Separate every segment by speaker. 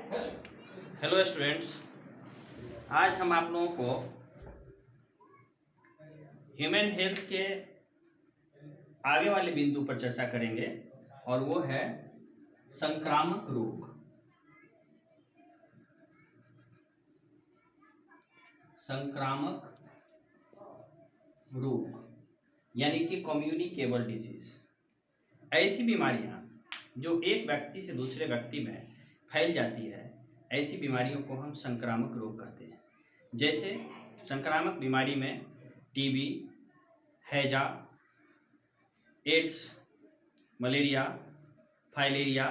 Speaker 1: Hello students, आज हम आप लोगों को ह्यूमन हेल्थ के आगे वाले बिंदु पर चर्चा करेंगे और वो है संक्रामक रोग। संक्रामक रोग यानी कि कम्युनिकेबल डिजीज, ऐसी बीमारियां जो एक व्यक्ति से दूसरे व्यक्ति में फैल जाती है, ऐसी बीमारियों को हम संक्रामक रोग कहते हैं। जैसे संक्रामक बीमारी में टीबी, हैजा, एड्स, मलेरिया, फाइलेरिया,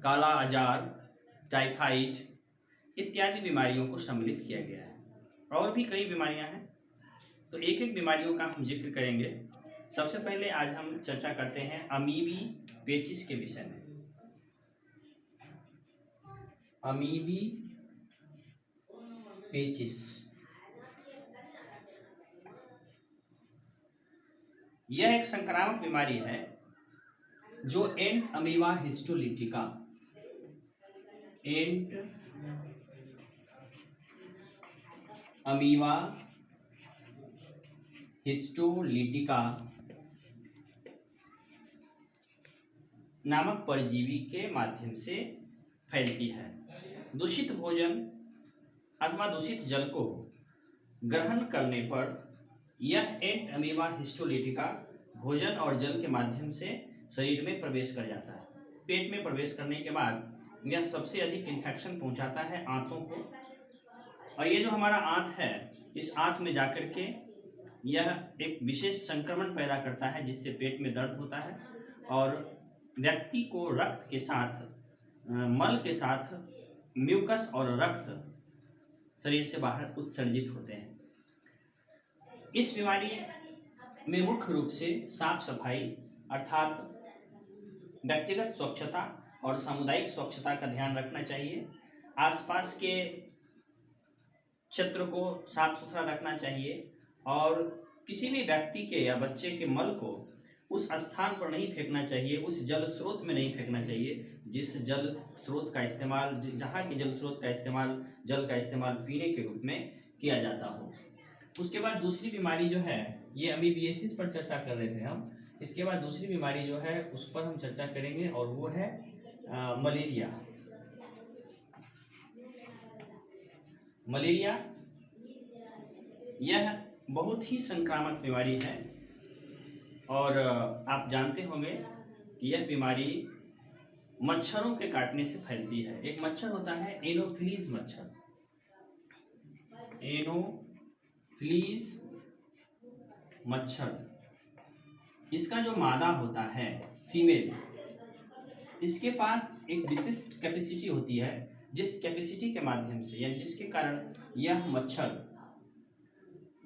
Speaker 1: काला अजार, टाइफाइड इत्यादि बीमारियों को सम्मिलित किया गया है। और भी कई बीमारियां हैं, तो एक एक बीमारियों का हम जिक्र करेंगे। सबसे पहले आज हम चर्चा करते हैं अमीबी पेचिस के विषय में। अमीबी पेचिस यह एक संक्रामक बीमारी है जो एंट अमीबा हिस्टोलिटिका नामक परजीवी के माध्यम से फैलती है। दूषित भोजन अथवा दूषित जल को ग्रहण करने पर यह एंट अमीबा हिस्टोलिटिका भोजन और जल के माध्यम से शरीर में प्रवेश कर जाता है। पेट में प्रवेश करने के बाद यह सबसे अधिक इन्फेक्शन पहुंचाता है आंतों को, और ये जो हमारा आंत है, इस आंत में जाकर के यह एक विशेष संक्रमण पैदा करता है जिससे पेट में दर्द होता है और व्यक्ति को रक्त के साथ, मल के साथ म्यूकस और रक्त शरीर से बाहर उत्सर्जित होते हैं। इस बीमारी में मुख्य रूप से साफ सफाई अर्थात व्यक्तिगत स्वच्छता और सामुदायिक स्वच्छता का ध्यान रखना चाहिए। आसपास के क्षेत्र को साफ सुथरा रखना चाहिए और किसी भी व्यक्ति के या बच्चे के मल को उस स्थान पर नहीं फेंकना चाहिए, उस जल स्रोत में नहीं फेंकना चाहिए जिस जल स्रोत का इस्तेमाल, जहाँ के जल स्रोत का इस्तेमाल, जल का इस्तेमाल पीने के रूप में किया जाता हो। उसके बाद दूसरी बीमारी जो है, ये अमीबियासिस पर चर्चा कर रहे थे हम। इसके बाद दूसरी बीमारी जो है उस पर हम चर्चा करेंगे और वो है मलेरिया। मलेरिया यह बहुत ही संक्रामक बीमारी है और आप जानते होंगे कि यह बीमारी मच्छरों के काटने से फैलती है। एक मच्छर होता है एनोफिलीज मच्छर, एनोफिलीज मच्छर। इसका जो मादा होता है, फीमेल, इसके पास एक विशिष्ट कैपेसिटी होती है जिस कैपेसिटी के माध्यम से या जिसके कारण यह मच्छर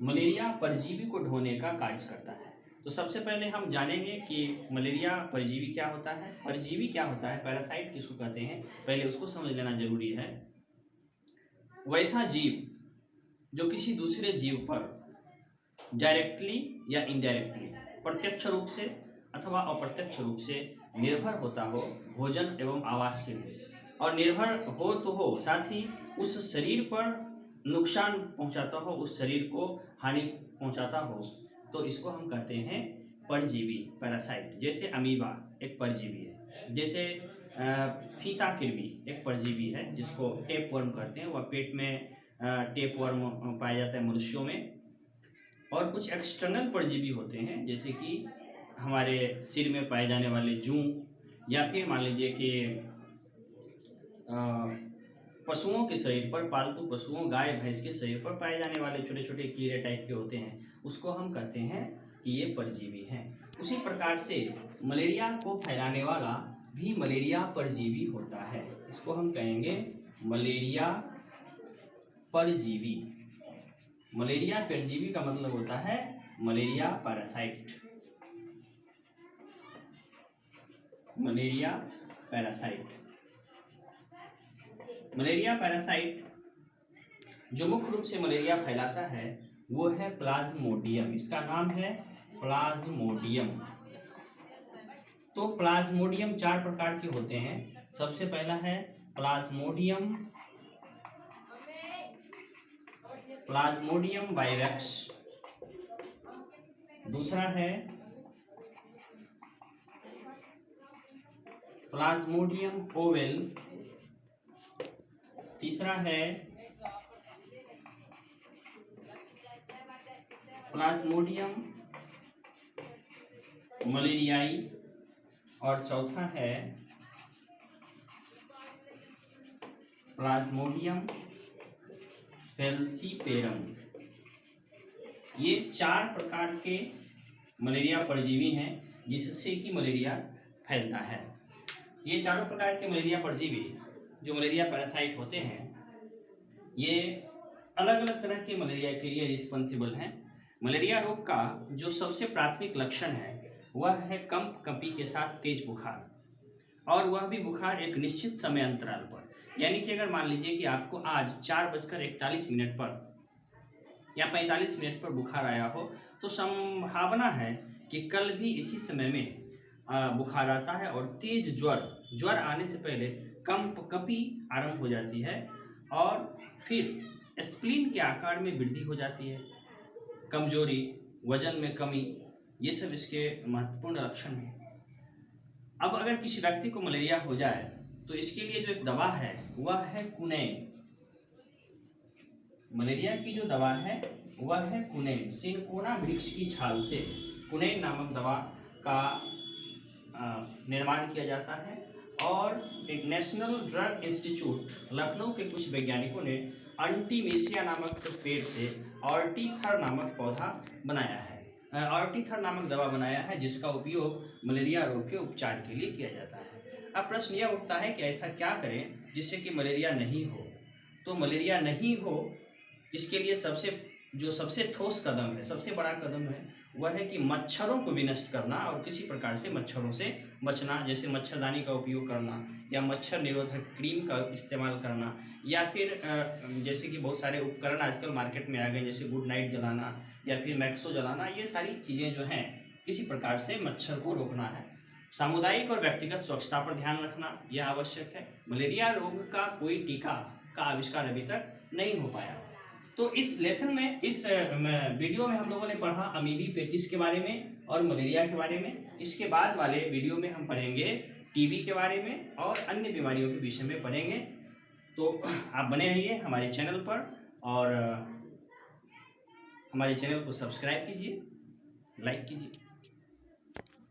Speaker 1: मलेरिया परजीवी को ढोने का कार्य करता है। तो सबसे पहले हम जानेंगे कि मलेरिया परजीवी क्या होता है, परजीवी क्या होता है, पैरासाइट किसको कहते हैं, पहले उसको समझ लेना जरूरी है। वैसा जीव जो किसी दूसरे जीव पर डायरेक्टली या इनडायरेक्टली, प्रत्यक्ष रूप से अथवा अप्रत्यक्ष रूप से निर्भर होता हो भोजन एवं आवास के लिए, और निर्भर हो तो हो, साथ ही उस शरीर पर नुकसान पहुंचाता हो, उस शरीर को हानि पहुंचाता हो, तो इसको हम कहते हैं परजीवी, पैरासाइट। जैसे अमीबा एक परजीवी है, जैसे फीता कृमि एक परजीवी है जिसको टेप वर्म कहते हैं, वह पेट में टेप वर्म पाया जाता है मनुष्यों में। और कुछ एक्सटर्नल परजीवी होते हैं जैसे कि हमारे सिर में पाए जाने वाले जूं, या फिर मान लीजिए कि पशुओं के शरीर पर, पालतू पशुओं गाय भैंस के शरीर पर पाए जाने वाले छोटे छोटे कीड़े टाइप के होते हैं, उसको हम कहते हैं कि ये परजीवी हैं। उसी प्रकार से मलेरिया को फैलाने वाला भी मलेरिया परजीवी होता है, इसको हम कहेंगे मलेरिया परजीवी। मलेरिया परजीवी का मतलब होता है malaria parasite. Malaria parasite, malaria parasite जो मुख्य रूप से मलेरिया फैलाता है वो है प्लाज्मोडियम। इसका नाम है प्लाज्मोडियम। तो प्लाज्मोडियम 4 प्रकार के होते हैं। सबसे पहला है प्लाज्मोडियम वाइवेक्स। दूसरा है प्लाज्मोडियम ओवेल। तीसरा है प्लाज्मोडियम मलेरियाई। और चौथा है प्लाज्मोडियम फैल्सीपेरम। ये 4 प्रकार के मलेरिया परजीवी हैं जिससे कि मलेरिया फैलता है। ये चारों प्रकार के मलेरिया परजीवी जो मलेरिया पैरासाइट होते हैं, ये अलग अलग तरह के मलेरिया के लिए रिस्पॉन्सिबल हैं। मलेरिया रोग का जो सबसे प्राथमिक लक्षण है वह है कंप कंपी के साथ तेज बुखार, और वह भी बुखार एक निश्चित समय अंतराल पर। यानी कि अगर मान लीजिए कि आपको आज 4:41 पर या 45 पर बुखार आया हो, तो संभावना है कि कल भी इसी समय में बुखार आता है और तेज ज्वर आने से पहले कंप कंपी आरंभ हो जाती है, और फिर स्प्लीन के आकार में वृद्धि हो जाती है, कमजोरी, वजन में कमी, ये सब इसके महत्वपूर्ण लक्षण हैं। अब अगर किसी व्यक्ति को मलेरिया हो जाए तो इसके लिए जो एक दवा है वह है कुनैन। मलेरिया की जो दवा है वह है कुनैन। सिनकोना वृक्ष की छाल से कुनैन नामक दवा का निर्माण किया जाता है, और एक नेशनल ड्रग इंस्टीट्यूट लखनऊ के कुछ वैज्ञानिकों ने अर्टिमिसिया नामक पेड़ से ऑर्टीथर नामक पौधा बनाया है, ऑर्टीथर नामक दवा बनाया है, जिसका उपयोग मलेरिया रोग के उपचार के लिए किया जाता है। अब प्रश्न यह उठता है कि ऐसा क्या करें जिससे कि मलेरिया नहीं हो। तो मलेरिया नहीं हो इसके लिए सबसे ठोस कदम है, सबसे बड़ा कदम है, वह है कि मच्छरों को विनष्ट करना और किसी प्रकार से मच्छरों से बचना, जैसे मच्छरदानी का उपयोग करना या मच्छर निरोधक क्रीम का इस्तेमाल करना, या फिर जैसे कि बहुत सारे उपकरण आजकल मार्केट में आ गए, जैसे गुड नाइट जलाना या फिर मैक्सो जलाना। ये सारी चीज़ें जो हैं किसी प्रकार से मच्छर को रोकना है। सामुदायिक और व्यक्तिगत स्वच्छता पर ध्यान रखना यह आवश्यक है। मलेरिया रोग का कोई टीका का आविष्कार अभी तक नहीं हो पाया। तो इस लेसन में, इस वीडियो में हम लोगों ने पढ़ा अमीबी पेचिस के बारे में और मलेरिया के बारे में। इसके बाद वाले वीडियो में हम पढ़ेंगे टीबी के बारे में और अन्य बीमारियों के विषय में पढ़ेंगे। तो आप बने रहिए हमारे चैनल पर, और हमारे चैनल को सब्सक्राइब कीजिए, लाइक कीजिए।